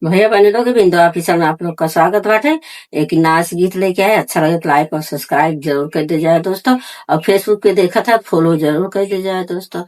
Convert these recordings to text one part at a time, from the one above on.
भैया बहनी लोग बिंदु ऑफिसर में आप लोग का स्वागत बाटे। एक नाच गीत लेके आए, अच्छा लगे तो लाइक और सब्सक्राइब जरूर कर दे जाए दोस्तों। और फेसबुक पे देखा था फॉलो जरूर कर दे जाए दोस्तों।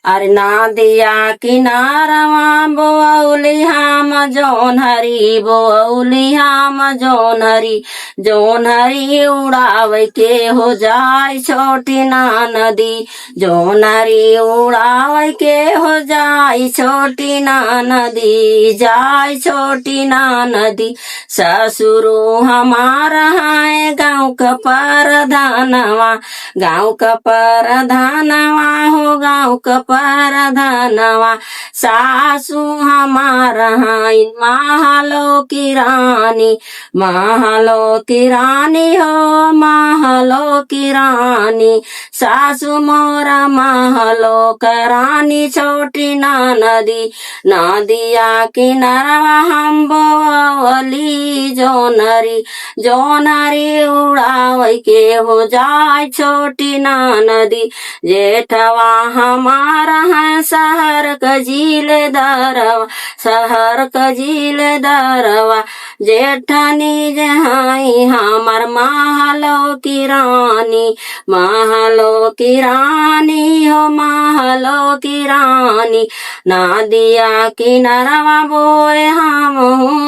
अरे नदिया किनारवा बोअली हम जौन हरी, बोअली हम जौन हरी, जौन हरी उड़ावे के हो जाए छोटी ना नदी, जौन हरी उड़ावे के हो जाए छोटी ना नदी, जाए छोटी ना नदी। ससुरो हमारा है गाँव का परधानवा, गाँव का परधानवा हो गाँव का परधानवा। सासू हमारा है महलो की रानी, महलो की रानी हो महलो की रानी। सासू मोरा महलो का रानी छोटी ना नदी, नदिया किनारवा हम बोअली जोनरी, जोनरी उड़ावे के हो जाए छोटी ना नदी। जेठवा हमारा है शहर का झील दरवा, शहर का झील दरवा। जेठनी जहाई हमार महलो की रानी, महलो की रानी हो महलो की रानी। नदिया किनारवा बोए हम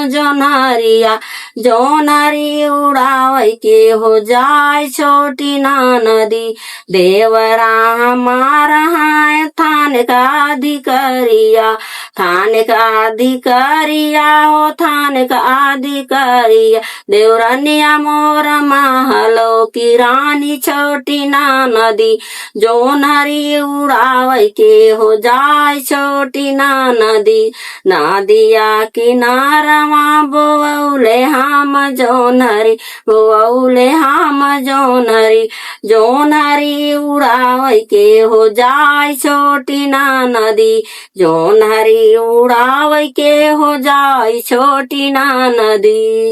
जोनरिया, जोनरी उड़ावे के हो जाए छोटी ना नदी। देवरा हमारा है थान का अधिकारिया, थान का अधिकारिया हो थान का अधिकारिया। देवरानिया मोरा महलो की रानी छोटी ना नदी, जोनरी उड़ावे के हो जाए छोटी ना नदी। नदिया किनारवा बोअले हम जोनरी, बोअले हम जोनरी, जोनरी उड़ावे के हो जाए छोटी ना नदी, जोनरी उड़ावे के हो जाए छोटी ना नदी।